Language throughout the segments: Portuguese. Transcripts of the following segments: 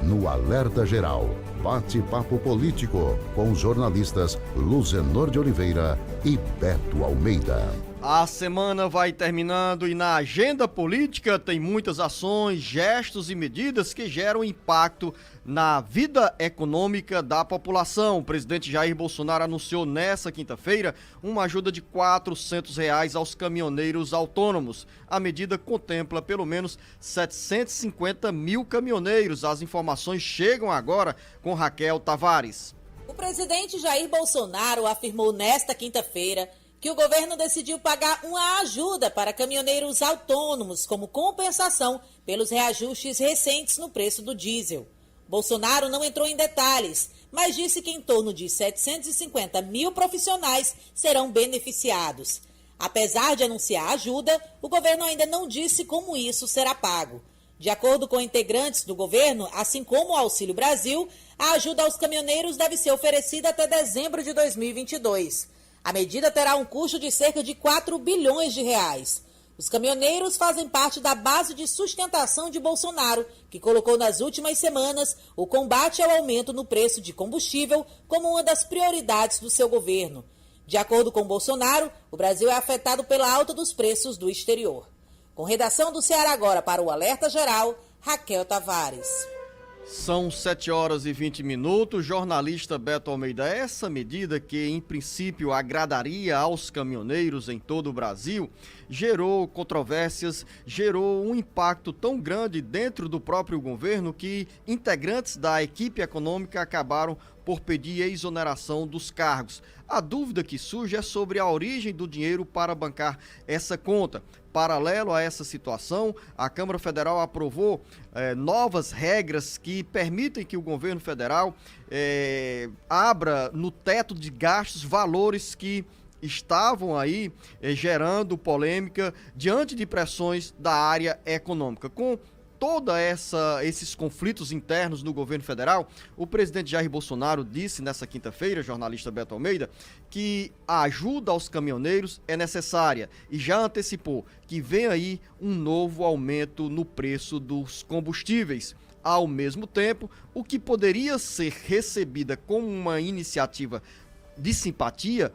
no Alerta Geral. Bate-papo político com os jornalistas Luzenor de Oliveira e Beto Almeida. A semana vai terminando e na agenda política tem muitas ações, gestos e medidas que geram impacto na vida econômica da população. O presidente Jair Bolsonaro anunciou nesta quinta-feira uma ajuda de R$ 400 aos caminhoneiros autônomos. A medida contempla pelo menos 750 mil caminhoneiros. As informações chegam agora com Raquel Tavares. O presidente Jair Bolsonaro afirmou nesta quinta-feira que o governo decidiu pagar uma ajuda para caminhoneiros autônomos como compensação pelos reajustes recentes no preço do diesel. Bolsonaro não entrou em detalhes, mas disse que em torno de 750 mil profissionais serão beneficiados. Apesar de anunciar a ajuda, o governo ainda não disse como isso será pago. De acordo com integrantes do governo, assim como o Auxílio Brasil, a ajuda aos caminhoneiros deve ser oferecida até dezembro de 2022. A medida terá um custo de cerca de 4 bilhões de reais. Os caminhoneiros fazem parte da base de sustentação de Bolsonaro, que colocou nas últimas semanas o combate ao aumento no preço de combustível como uma das prioridades do seu governo. De acordo com Bolsonaro, o Brasil é afetado pela alta dos preços do exterior. Com redação do Ceará Agora para o Alerta Geral, Raquel Tavares. São 7h20. Jornalista Beto Almeida, essa medida que em princípio agradaria aos caminhoneiros em todo o Brasil, gerou controvérsias, gerou um impacto tão grande dentro do próprio governo que integrantes da equipe econômica acabaram por pedir exoneração dos cargos. A dúvida que surge é sobre a origem do dinheiro para bancar essa conta. Paralelo a essa situação, a Câmara Federal aprovou novas regras que permitem que o governo federal abra no teto de gastos valores que estavam aí gerando polêmica diante de pressões da área econômica. Com esses conflitos internos no governo federal, o presidente Jair Bolsonaro disse nessa quinta-feira, jornalista Beto Almeida, que a ajuda aos caminhoneiros é necessária e já antecipou que vem aí um novo aumento no preço dos combustíveis. Ao mesmo tempo, o que poderia ser recebida como uma iniciativa de simpatia,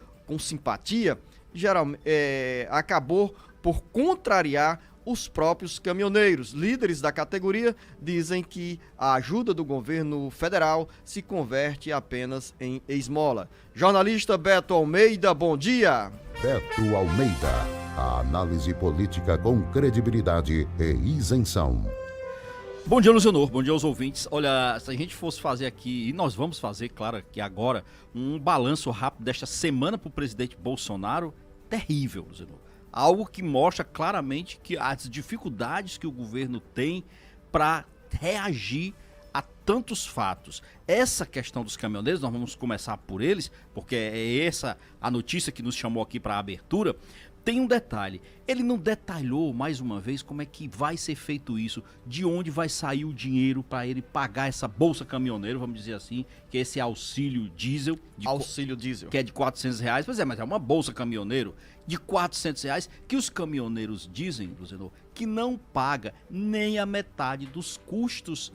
acabou por contrariar os próprios caminhoneiros. Líderes da categoria dizem que a ajuda do governo federal se converte apenas em esmola. Jornalista Beto Almeida, bom dia. Beto Almeida, a análise política com credibilidade e isenção. Bom dia, Luzenor. Bom dia aos ouvintes. Olha, se a gente fosse fazer aqui, e nós vamos fazer, claro, que agora, um balanço rápido desta semana para o presidente Bolsonaro, terrível, Luzenor. Algo que mostra claramente que as dificuldades que o governo tem para reagir a tantos fatos. Essa questão dos caminhoneiros, nós vamos começar por eles, porque é essa a notícia que nos chamou aqui para a abertura. Tem um detalhe, ele não detalhou mais uma vez como é que vai ser feito isso, de onde vai sair o dinheiro para ele pagar essa bolsa caminhoneiro, vamos dizer assim, que é esse auxílio diesel. Auxílio diesel. Que é de R$ 400, pois é, mas é uma bolsa caminhoneiro de R$ 400, que os caminhoneiros dizem, Luzenor, que não paga nem a metade dos custos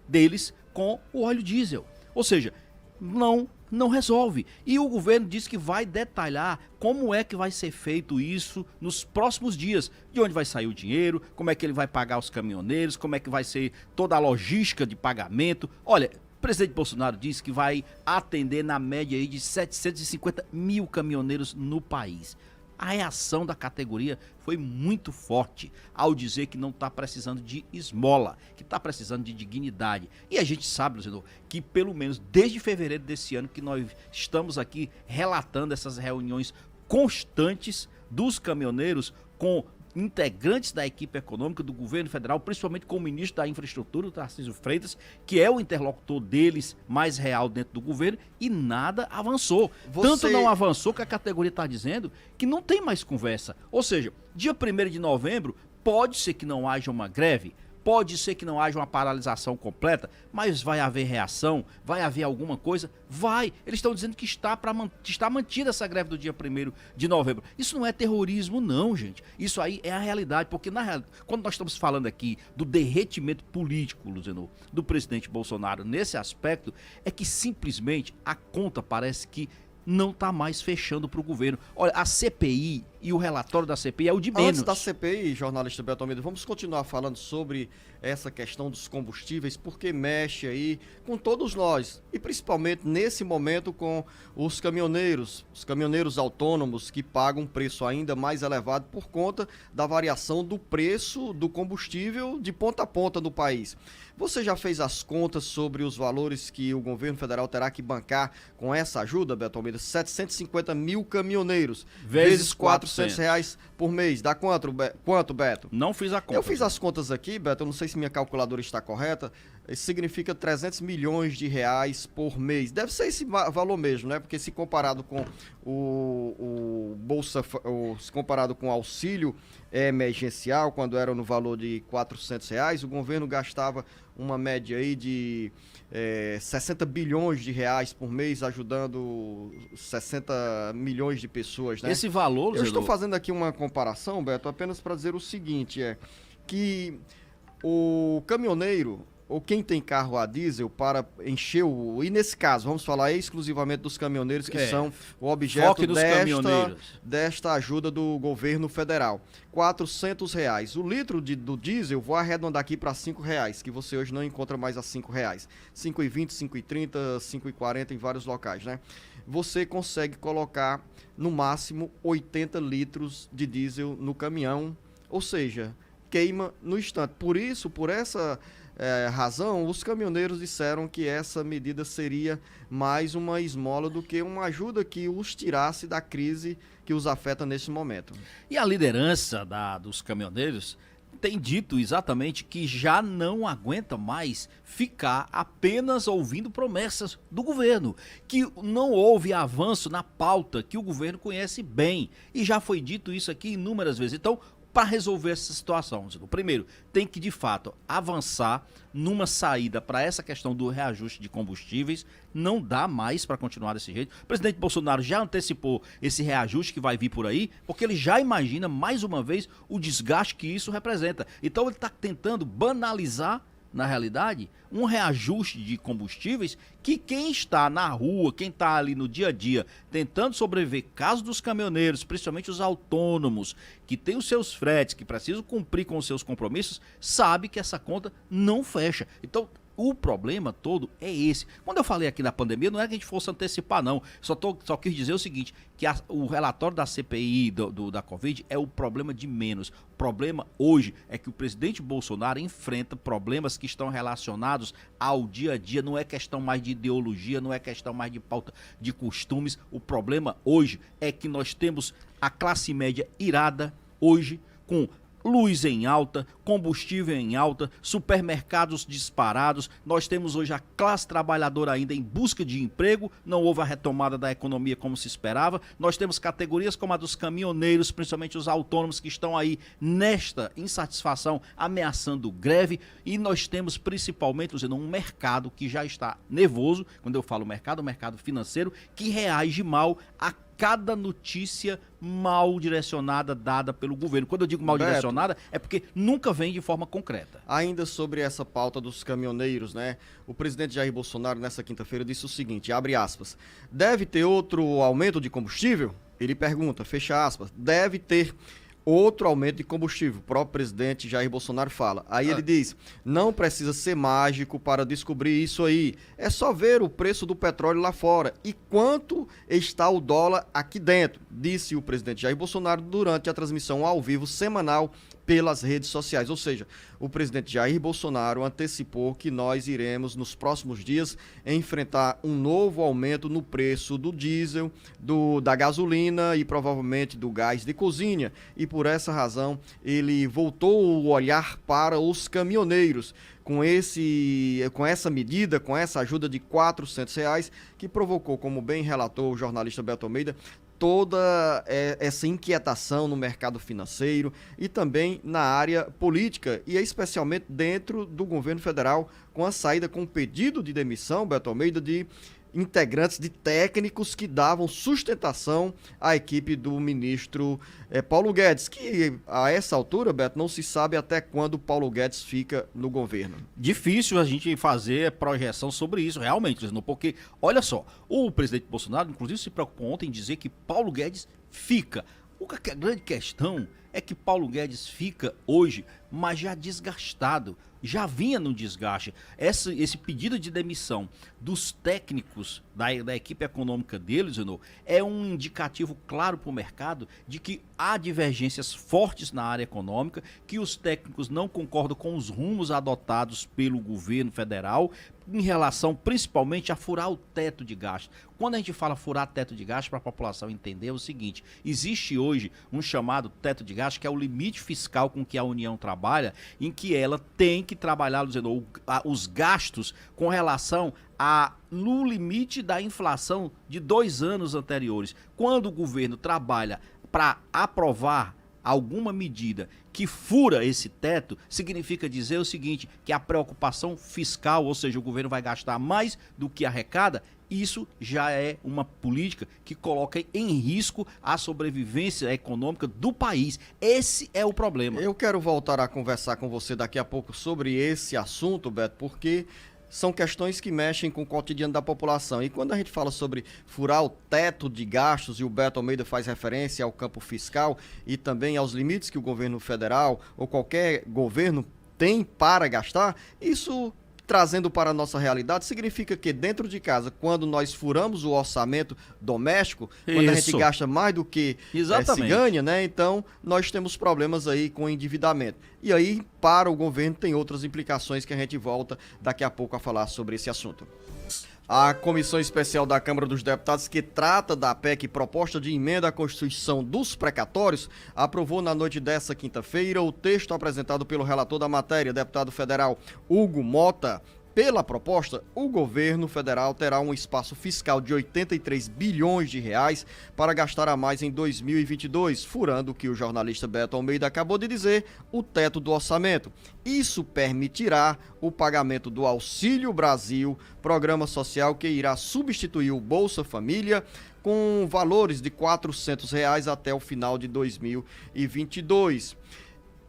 deles com o óleo diesel. Ou seja, não resolve. E o governo diz que vai detalhar como é que vai ser feito isso nos próximos dias. De onde vai sair o dinheiro, como é que ele vai pagar os caminhoneiros, como é que vai ser toda a logística de pagamento. Olha, o presidente Bolsonaro disse que vai atender na média aí de 750 mil caminhoneiros no país. A reação da categoria foi muito forte ao dizer que não está precisando de esmola, que está precisando de dignidade. E a gente sabe, Luciano, que pelo menos desde fevereiro desse ano que nós estamos aqui relatando essas reuniões constantes dos caminhoneiros com integrantes da equipe econômica do governo federal, principalmente com o ministro da Infraestrutura, o Tarcísio Freitas, que é o interlocutor deles mais real dentro do governo, e nada avançou. Tanto não avançou que a categoria está dizendo que não tem mais conversa. Ou seja, dia 1º de novembro, pode ser que não haja uma greve, Pode ser que não haja uma paralisação completa, mas vai haver reação, vai haver alguma coisa? Vai. Eles estão dizendo que está mantida essa greve do dia 1º de novembro. Isso não é terrorismo não, gente. Isso aí é a realidade, porque na realidade, quando nós estamos falando aqui do derretimento político, Luzenor, do presidente Bolsonaro nesse aspecto, é que simplesmente a conta parece que não está mais fechando para o governo. Olha, a CPI e o relatório da CPI é o de menos. Antes da CPI, jornalista Beto Almeida, vamos continuar falando sobre essa questão dos combustíveis, porque mexe aí com todos nós, e principalmente nesse momento com os caminhoneiros autônomos que pagam um preço ainda mais elevado por conta da variação do preço do combustível de ponta a ponta no país. Você já fez as contas sobre os valores que o governo federal terá que bancar com essa ajuda, Beto Almeida? 750 mil caminhoneiros, vezes R$ 400 por mês. Dá quanto, Beto? Não fiz a conta. Eu fiz as contas aqui, Beto, eu não sei se minha calculadora está correta. Isso significa 300 milhões de reais por mês. Deve ser esse valor mesmo, né? Porque se comparado com se comparado com o auxílio emergencial, quando era no valor de R$ 400, o governo gastava uma média aí de 60 bilhões de reais por mês, ajudando 60 milhões de pessoas, né? Esse valor, eu estou fazendo aqui uma comparação, Beto, apenas para dizer o seguinte, que o caminhoneiro, ou quem tem carro a diesel para encher e nesse caso, vamos falar exclusivamente dos caminhoneiros que são o objeto desta ajuda do governo federal. R$ 400. O litro do diesel, vou arredondar aqui para R$ 5, que você hoje não encontra mais a R$ 5. R$ 5,20, R$ 5,30, R$ 5,40 em vários locais, né? Você consegue colocar no máximo 80 litros de diesel no caminhão, ou seja, queima no instante. Por essa razão, os caminhoneiros disseram que essa medida seria mais uma esmola do que uma ajuda que os tirasse da crise que os afeta nesse momento. E a liderança dos caminhoneiros tem dito exatamente que já não aguenta mais ficar apenas ouvindo promessas do governo, que não houve avanço na pauta que o governo conhece bem, e já foi dito isso aqui inúmeras vezes. Então, para resolver essa situação, primeiro, tem que de fato avançar numa saída para essa questão do reajuste de combustíveis. Não dá mais para continuar desse jeito. O presidente Bolsonaro já antecipou esse reajuste que vai vir por aí, porque ele já imagina mais uma vez o desgaste que isso representa. Então ele está tentando banalizar, na realidade, um reajuste de combustíveis que quem está na rua, quem está ali no dia a dia tentando sobreviver, caso dos caminhoneiros, principalmente os autônomos, que têm os seus fretes, que precisam cumprir com os seus compromissos, sabe que essa conta não fecha. Então, o problema todo é esse. Quando eu falei aqui da pandemia, não é que a gente fosse antecipar, não. Só quis dizer o seguinte, que o relatório da CPI da Covid é o problema de menos. O problema hoje é que o presidente Bolsonaro enfrenta problemas que estão relacionados ao dia a dia. Não é questão mais de ideologia, não é questão mais de pauta de costumes. O problema hoje é que nós temos a classe média irada hoje com luz em alta, combustível em alta, supermercados disparados. Nós temos hoje a classe trabalhadora ainda em busca de emprego, não houve a retomada da economia como se esperava. Nós temos categorias como a dos caminhoneiros, principalmente os autônomos, que estão aí nesta insatisfação, ameaçando greve. E nós temos principalmente, um mercado que já está nervoso. Quando eu falo mercado, o mercado financeiro, que reage mal a cada notícia mal direcionada dada pelo governo. Quando eu digo mal direcionada, é porque nunca vem de forma concreta. Ainda sobre essa pauta dos caminhoneiros, né? O presidente Jair Bolsonaro, nessa quinta-feira, disse o seguinte, abre aspas, deve ter outro aumento de combustível? Ele pergunta, fecha aspas, deve ter outro aumento de combustível. O próprio presidente Jair Bolsonaro fala. Aí ele diz, não precisa ser mágico para descobrir isso aí. É só ver o preço do petróleo lá fora e quanto está o dólar aqui dentro, disse o presidente Jair Bolsonaro durante a transmissão ao vivo semanal pelas redes sociais. Ou seja, o presidente Jair Bolsonaro antecipou que nós iremos, nos próximos dias, enfrentar um novo aumento no preço do diesel, da gasolina e provavelmente do gás de cozinha. E por essa razão, ele voltou o olhar para os caminhoneiros, com essa medida, com essa ajuda de R$ 400, que provocou, como bem relatou o jornalista Beto Almeida, toda essa inquietação no mercado financeiro e também na área política, e especialmente dentro do governo federal, com a saída, com o pedido de demissão, Beto Almeida, de integrantes, de técnicos que davam sustentação à equipe do ministro Paulo Guedes, que a essa altura, Beto, não se sabe até quando Paulo Guedes fica no governo. Difícil a gente fazer projeção sobre isso, realmente, porque, olha só, o presidente Bolsonaro, inclusive, se preocupou ontem em dizer que Paulo Guedes fica. A grande questão é que Paulo Guedes fica hoje, mas já desgastado, já vinha no desgaste. Esse pedido de demissão dos técnicos da equipe econômica dele, Zenô, é um indicativo claro para o mercado de que há divergências fortes na área econômica, que os técnicos não concordam com os rumos adotados pelo governo federal, em relação principalmente a furar o teto de gasto. Quando a gente fala furar teto de gasto, para a população entender, é o seguinte: existe hoje um chamado teto de gasto, que é o limite fiscal com que a União trabalha, em que ela tem que trabalhar os gastos com relação no limite da inflação de 2 anos anteriores. Quando o governo trabalha para aprovar alguma medida que fura esse teto, significa dizer o seguinte, que a preocupação fiscal, ou seja, o governo vai gastar mais do que arrecada, isso já é uma política que coloca em risco a sobrevivência econômica do país. Esse é o problema. Eu quero voltar a conversar com você daqui a pouco sobre esse assunto, Beto, porque são questões que mexem com o cotidiano da população. E quando a gente fala sobre furar o teto de gastos, e o Beto Almeida faz referência ao campo fiscal e também aos limites que o governo federal ou qualquer governo tem para gastar, isso, trazendo para a nossa realidade, significa que dentro de casa, quando nós furamos o orçamento doméstico, quando a gente gasta mais do que se ganha, né? Então nós temos problemas aí com endividamento. E aí, para o governo, tem outras implicações que a gente volta daqui a pouco a falar sobre esse assunto. A Comissão Especial da Câmara dos Deputados, que trata da PEC, proposta de emenda à Constituição dos precatórios, aprovou na noite desta quinta-feira o texto apresentado pelo relator da matéria, deputado federal Hugo Mota. Pela proposta, o governo federal terá um espaço fiscal de 83 bilhões de reais para gastar a mais em 2022, furando o que o jornalista Beto Almeida acabou de dizer, o teto do orçamento. Isso permitirá o pagamento do Auxílio Brasil, programa social que irá substituir o Bolsa Família, com valores de R$ 400 até o final de 2022.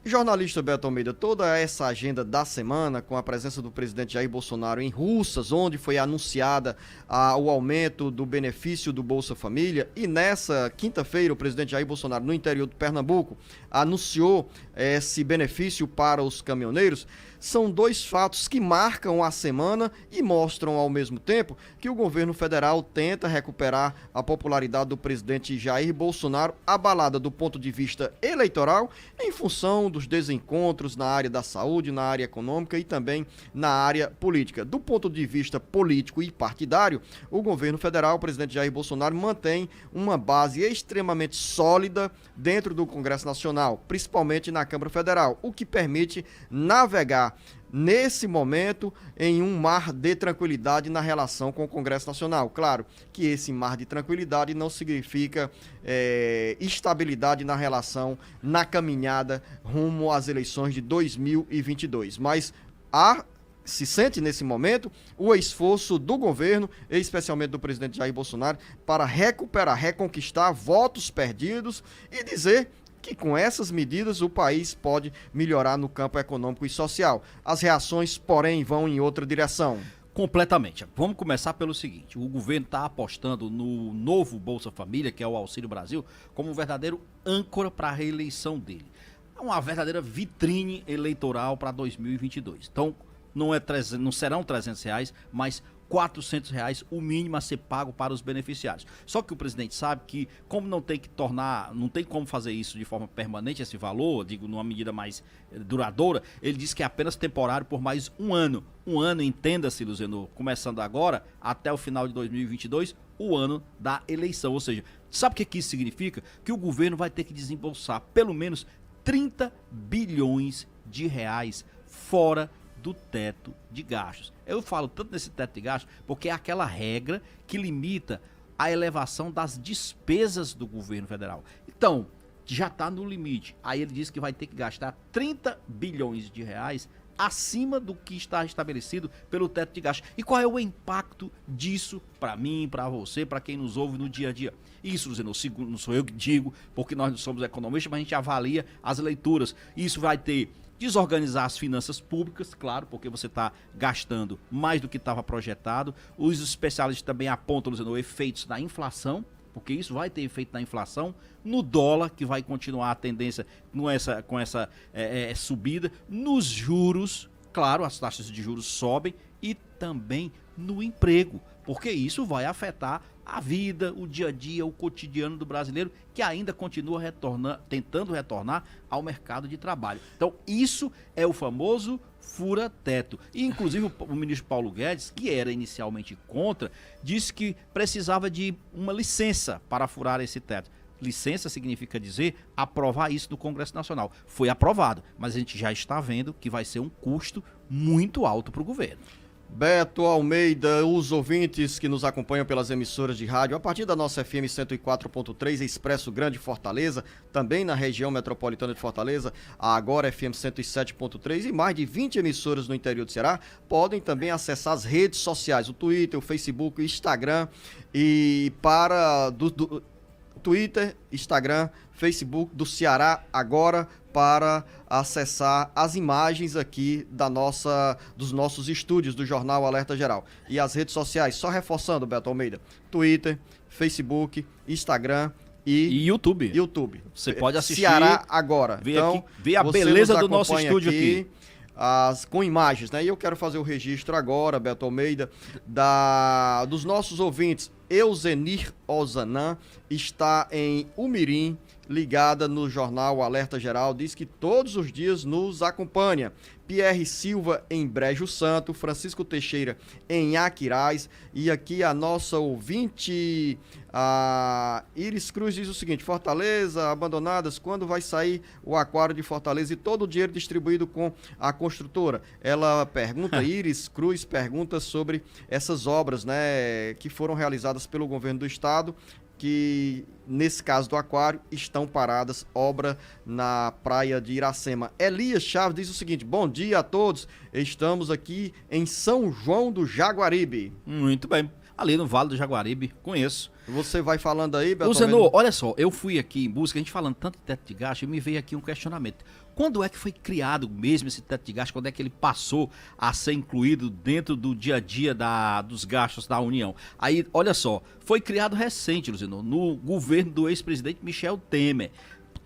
Jornalista Beto Almeida, toda essa agenda da semana, com a presença do presidente Jair Bolsonaro em Russas, onde foi anunciada o aumento do benefício do Bolsa Família, e nessa quinta-feira o presidente Jair Bolsonaro, no interior do Pernambuco, anunciou esse benefício para os caminhoneiros, são dois fatos que marcam a semana e mostram ao mesmo tempo que o governo federal tenta recuperar a popularidade do presidente Jair Bolsonaro, abalada do ponto de vista eleitoral, em função dos desencontros na área da saúde, na área econômica e também na área política. Do ponto de vista político e partidário, o governo federal, o presidente Jair Bolsonaro, mantém uma base extremamente sólida dentro do Congresso Nacional, principalmente na Câmara Federal, o que permite navegar nesse momento em um mar de tranquilidade na relação com o Congresso Nacional. Claro que esse mar de tranquilidade não significa estabilidade na relação, na caminhada rumo às eleições de 2022, mas se sente nesse momento o esforço do governo, especialmente do presidente Jair Bolsonaro, para recuperar, reconquistar votos perdidos e dizer que com essas medidas o país pode melhorar no campo econômico e social. As reações, porém, vão em outra direção. Completamente. Vamos começar pelo seguinte: o governo está apostando no novo Bolsa Família, que é o Auxílio Brasil, como um verdadeiro âncora para a reeleição dele. É uma verdadeira vitrine eleitoral para 2022. Então, não serão R$300, mas R$400 o mínimo a ser pago para os beneficiários. Só que o presidente sabe que, como não tem como fazer isso de forma permanente, esse valor, digo, numa medida mais duradoura, ele diz que é apenas temporário por mais um ano. Um ano, entenda-se, Luziano, começando agora, até o final de 2022, o ano da eleição. Ou seja, sabe o que isso significa? Que o governo vai ter que desembolsar pelo menos 30 bilhões de reais fora do teto de gastos. Eu falo tanto nesse teto de gastos porque é aquela regra que limita a elevação das despesas do governo federal. Então, já está no limite. Aí ele disse que vai ter que gastar 30 bilhões de reais acima do que está estabelecido pelo teto de gastos. E qual é o impacto disso para mim, para você, para quem nos ouve no dia a dia? Isso, Luciano, não sou eu que digo, porque nós não somos economistas, mas a gente avalia as leituras. Isso vai ter desorganizar as finanças públicas, claro, porque você está gastando mais do que estava projetado. Os especialistas também apontam, Luciano, efeitos da inflação, porque isso vai ter efeito na inflação, no dólar, que vai continuar a tendência com essa subida, nos juros, claro, as taxas de juros sobem, e também no emprego, porque isso vai afetar a vida, o dia a dia, o cotidiano do brasileiro, que ainda continua tentando retornar ao mercado de trabalho. Então, isso é o famoso fura-teto. E, inclusive, o ministro Paulo Guedes, que era inicialmente contra, disse que precisava de uma licença para furar esse teto. Licença significa dizer aprovar isso do Congresso Nacional. Foi aprovado, mas a gente já está vendo que vai ser um custo muito alto para o governo. Beto Almeida, os ouvintes que nos acompanham pelas emissoras de rádio, a partir da nossa FM 104.3, Expresso Grande Fortaleza, também na região metropolitana de Fortaleza, a Agora FM 107.3 e mais de 20 emissoras no interior do Ceará, podem também acessar as redes sociais, o Twitter, o Facebook, o Instagram, e para Twitter, Instagram, Facebook do Ceará Agora, para acessar as imagens aqui dos nossos estúdios do Jornal Alerta Geral. E as redes sociais, só reforçando, Beto Almeida, Twitter, Facebook, Instagram e YouTube. Você pode assistir. Ceará Agora. Então, ver a beleza do nosso estúdio aqui. Com imagens, né? E eu quero fazer o registro agora, Beto Almeida, dos nossos ouvintes. Euzenir Ozanam está em Umirim, ligada no Jornal Alerta Geral, diz que todos os dias nos acompanha. Pierre Silva em Brejo Santo, Francisco Teixeira em Aquiraz, e aqui a nossa ouvinte, a Iris Cruz, diz o seguinte: Fortaleza, abandonadas, quando vai sair o aquário de Fortaleza e todo o dinheiro distribuído com a construtora? Ela pergunta, Iris Cruz pergunta sobre essas obras, né, que foram realizadas pelo governo do estado, que nesse caso do aquário estão paradas, obra na praia de Iracema. Elias Chaves diz o seguinte: bom dia a todos, estamos aqui em São João do Jaguaribe. Muito bem, ali no Vale do Jaguaribe, conheço. Você vai falando aí, Beto? Luciano, olha só, eu fui aqui em busca, a gente falando tanto de teto de gasto, e me veio aqui um questionamento. Quando é que foi criado mesmo esse teto de gasto? Quando é que ele passou a ser incluído dentro do dia a dia dos gastos da União? Aí, olha só, foi criado recente, Luciano, no governo do ex-presidente Michel Temer.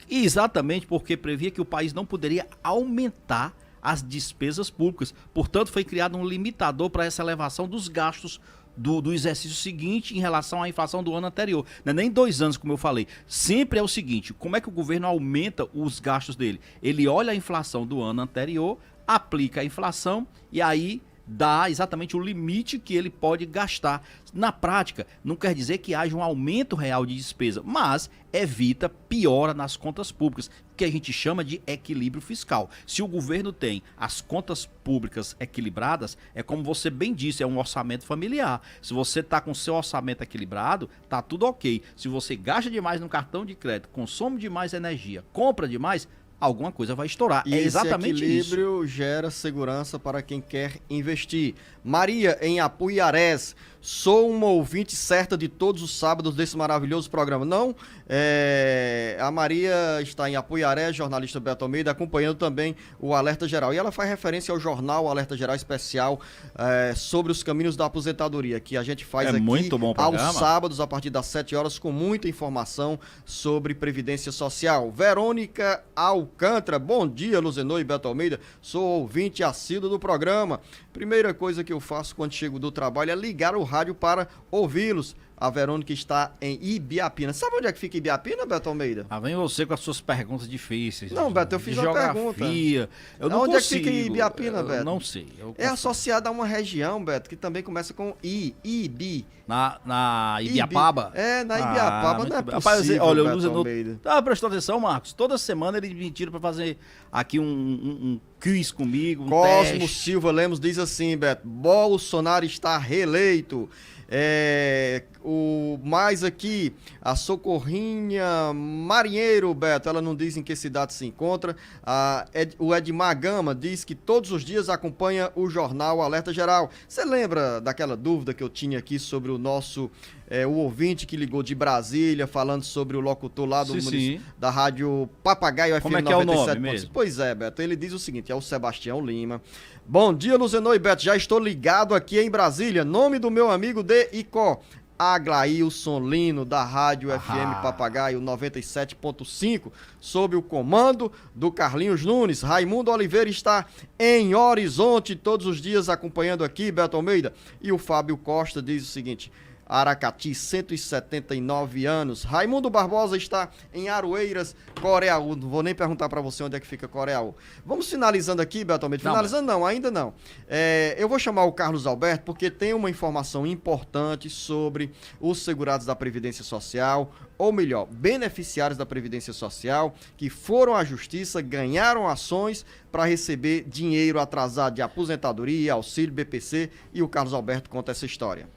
E exatamente porque previa que o país não poderia aumentar as despesas públicas. Portanto, foi criado um limitador para essa elevação dos gastos do exercício seguinte em relação à inflação do ano anterior. Não é nem 2 anos, como eu falei. Sempre é o seguinte: como é que o governo aumenta os gastos dele? Ele olha a inflação do ano anterior, aplica a inflação e aí dá exatamente o limite que ele pode gastar. Na prática, não quer dizer que haja um aumento real de despesa, mas evita piora nas contas públicas, que a gente chama de equilíbrio fiscal. Se o governo tem as contas públicas equilibradas, é como você bem disse, é um orçamento familiar. Se você está com seu orçamento equilibrado, tá tudo ok. Se você gasta demais no cartão de crédito, consome demais energia, compra demais, alguma coisa vai estourar. E é exatamente isso. Esse equilíbrio gera segurança para quem quer investir. Maria, em Apuiarés, sou uma ouvinte certa de todos os sábados desse maravilhoso programa. Não, a Maria está em Apuiarés, jornalista Beto Almeida, acompanhando também o Alerta Geral. E ela faz referência ao jornal Alerta Geral especial sobre os caminhos da aposentadoria, que a gente faz aqui muito bom aos sábados, a partir das 7 horas, com muita informação sobre Previdência Social. Verônica Alcântara, bom dia, Luzenor e Beto Almeida, sou ouvinte assíduo do programa. Primeira coisa que eu faço quando chego do trabalho é ligar o rádio para ouvi-los. A Verônica está em Ibiapina. Sabe onde é que fica Ibiapina, Beto Almeida? Vem você com as suas perguntas difíceis. Não, Beto, eu fiz uma pergunta. Eu não onde consigo. É que fica Ibiapina, Beto? Eu não sei. É associada a uma região, Beto, que também começa com Ibi. Na Ibiapaba? Na Ibiapaba, não é possível, rapaz, olha, Beto Almeida. Prestou atenção, Marcos? Toda semana eles me tiram para fazer aqui um quiz comigo, Cosmo teste. Silva Lemos diz assim, Beto, Bolsonaro está reeleito. Mais aqui, a Socorrinha Marinheiro, Beto, ela não diz em que cidade se encontra. O Edmar Gama diz que todos os dias acompanha o jornal Alerta Geral. Você lembra daquela dúvida que eu tinha aqui sobre o nosso... o ouvinte que ligou de Brasília, falando sobre o locutor lá da rádio Papagaio FM 97. Como é que é o nome mesmo? Pois é, Beto, ele diz o seguinte, é o Sebastião Lima. Bom dia, Luzenor e Beto, já estou ligado aqui em Brasília, nome do meu amigo de Icó, Aglailson Lino, da rádio FM Papagaio 97.5, sob o comando do Carlinhos Nunes. Raimundo Oliveira está em Horizonte, todos os dias acompanhando aqui, Beto Almeida. E o Fábio Costa diz o seguinte... Aracati, 179 anos. Raimundo Barbosa está em Aroeiras, Coreaú. Não vou nem perguntar para você onde é que fica Coreaú. Vamos finalizando aqui, Beto Almeida. Finalizando não, ainda não. Eu vou chamar o Carlos Alberto porque tem uma informação importante sobre os segurados da Previdência Social, ou melhor, beneficiários da Previdência Social, que foram à Justiça, ganharam ações para receber dinheiro atrasado de aposentadoria, auxílio, BPC, e o Carlos Alberto conta essa história.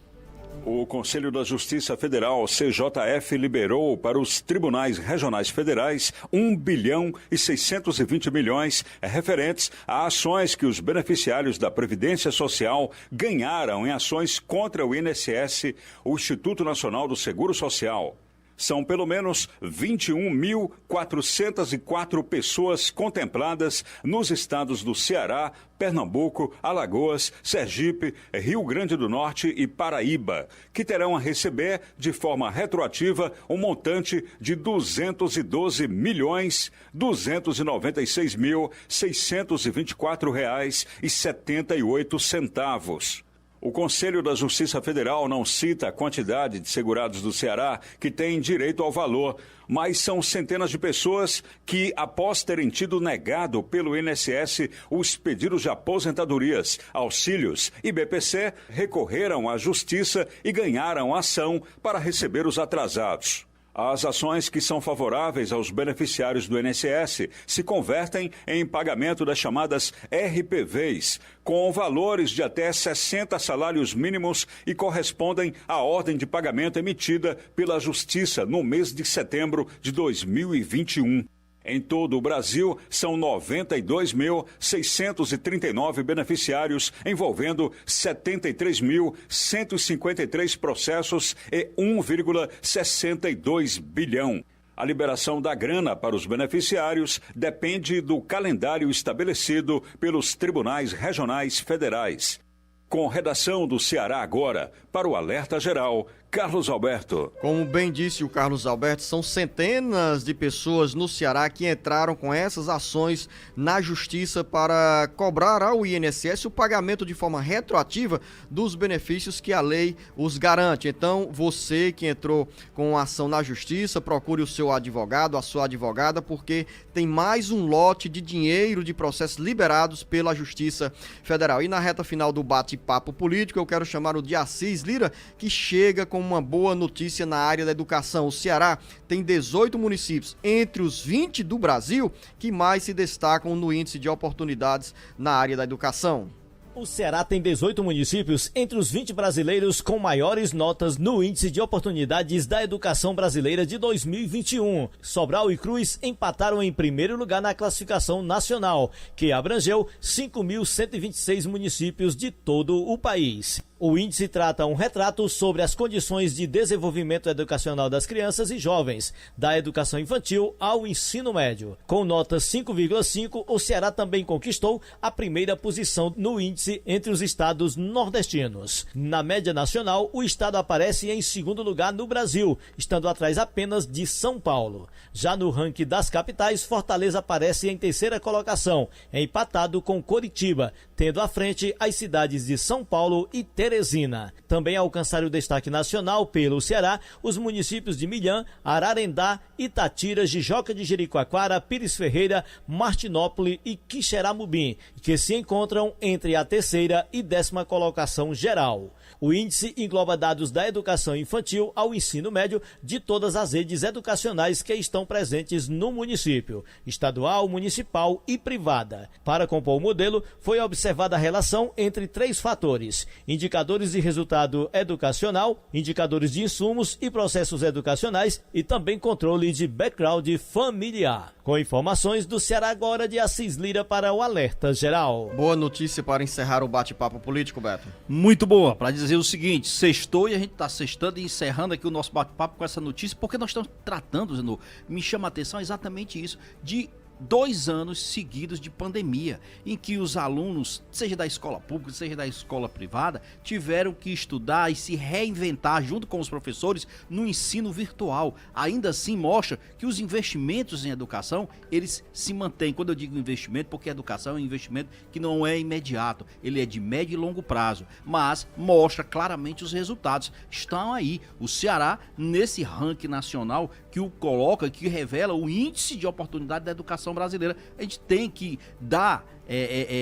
O Conselho da Justiça Federal, CJF, liberou para os tribunais regionais federais 1 bilhão e 620 milhões referentes a ações que os beneficiários da Previdência Social ganharam em ações contra o INSS, o Instituto Nacional do Seguro Social. São pelo menos 21.404 pessoas contempladas nos estados do Ceará, Pernambuco, Alagoas, Sergipe, Rio Grande do Norte e Paraíba, que terão a receber de forma retroativa um montante de R$ 212.296.624,78. O Conselho da Justiça Federal não cita a quantidade de segurados do Ceará que têm direito ao valor, mas são centenas de pessoas que, após terem tido negado pelo INSS os pedidos de aposentadorias, auxílios e BPC, recorreram à Justiça e ganharam ação para receber os atrasados. As ações que são favoráveis aos beneficiários do INSS se convertem em pagamento das chamadas RPVs, com valores de até 60 salários mínimos e correspondem à ordem de pagamento emitida pela Justiça no mês de setembro de 2021. Em todo o Brasil, são 92.639 beneficiários, envolvendo 73.153 processos e 1,62 bilhão. A liberação da grana para os beneficiários depende do calendário estabelecido pelos tribunais regionais federais. Com redação do Ceará Agora, para o Alerta Geral, Carlos Alberto. Como bem disse o Carlos Alberto, são centenas de pessoas no Ceará que entraram com essas ações na Justiça para cobrar ao INSS o pagamento de forma retroativa dos benefícios que a lei os garante. Então, você que entrou com a ação na Justiça, procure o seu advogado, a sua advogada, porque tem mais um lote de dinheiro de processos liberados pela Justiça Federal. E na reta final do bate-papo político, eu quero chamar o de Assis Lira, que chega com uma boa notícia na área da educação. O Ceará tem 18 municípios, entre os 20 do Brasil, que mais se destacam no índice de oportunidades na área da educação. O Ceará tem 18 municípios entre os 20 brasileiros com maiores notas no Índice de Oportunidades da Educação Brasileira de 2021. Sobral e Cruz empataram em primeiro lugar na classificação nacional, que abrangeu 5.126 municípios de todo o país. O índice trata um retrato sobre as condições de desenvolvimento educacional das crianças e jovens, da educação infantil ao ensino médio. Com nota 5,5, o Ceará também conquistou a primeira posição no índice entre os estados nordestinos. Na média nacional, o estado aparece em segundo lugar no Brasil, estando atrás apenas de São Paulo. Já no ranking das capitais, Fortaleza aparece em terceira colocação, empatado com Coritiba. tendo à frente as cidades de São Paulo e Teresina. Também alcançaram o destaque nacional pelo Ceará os municípios de Milhã, Ararendá, Itatira, Jijoca de Jericoacoara, Pires Ferreira, Martinópole e Quixeramobim, que se encontram entre a terceira e 10ª colocação geral. O índice engloba dados da educação infantil ao ensino médio de todas as redes educacionais que estão presentes no município, estadual, municipal e privada. Para compor o modelo, foi observada a relação entre 3 fatores: indicadores de resultado educacional, indicadores de insumos e processos educacionais e também controle de background familiar. Com informações do Ceará agora, de Assis Lira para o Alerta Geral. Boa notícia para encerrar o bate-papo político, Beto. Muito boa, para dizer o seguinte: sextou e a gente está sextando e encerrando aqui o nosso bate-papo com essa notícia, porque nós estamos tratando, Zenô, me chama a atenção exatamente isso, de 2 anos seguidos de pandemia, em que os alunos, seja da escola pública, seja da escola privada, tiveram que estudar e se reinventar junto com os professores no ensino virtual. Ainda assim mostra que os investimentos em educação, eles se mantêm. Quando eu digo investimento, porque a educação é um investimento que não é imediato, ele é de médio e longo prazo, mas mostra claramente os resultados. Estão aí, o Ceará, nesse ranking nacional que o coloca, que revela o índice de oportunidade da educação brasileira. A gente tem que dar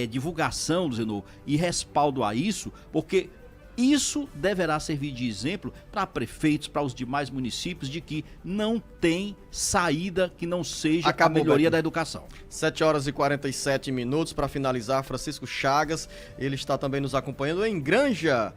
divulgação, Zenô, e respaldo a isso, porque isso deverá servir de exemplo para prefeitos, para os demais municípios, de que não tem saída que não seja a melhoria da educação. 7 horas e 47 minutos para finalizar. Francisco Chagas, ele está também nos acompanhando em Granja,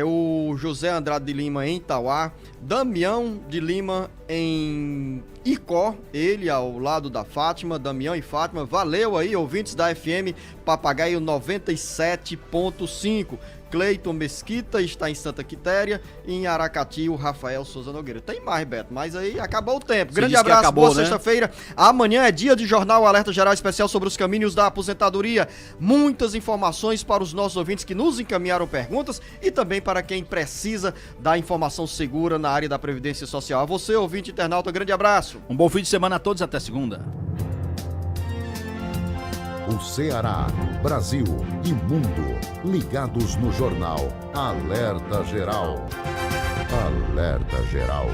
o José Andrade de Lima em Itauá, Damião de Lima em Icó, ele ao lado da Fátima, Damião e Fátima. Valeu aí, ouvintes da FM Papagaio 97.5. Cleiton Mesquita está em Santa Quitéria, e em Aracati o Rafael Souza Nogueira. Tem mais, Beto, mas aí acabou o tempo. Grande abraço, acabou, boa sexta-feira. Amanhã é dia de Jornal Alerta Geral especial sobre os caminhos da aposentadoria. Muitas informações para os nossos ouvintes que nos encaminharam perguntas e também para quem precisa da informação segura na área da Previdência Social. A você, ouvinte internauta, grande abraço. Um bom fim de semana a todos, até segunda. O Ceará, Brasil e mundo ligados no jornal Alerta Geral. Alerta Geral.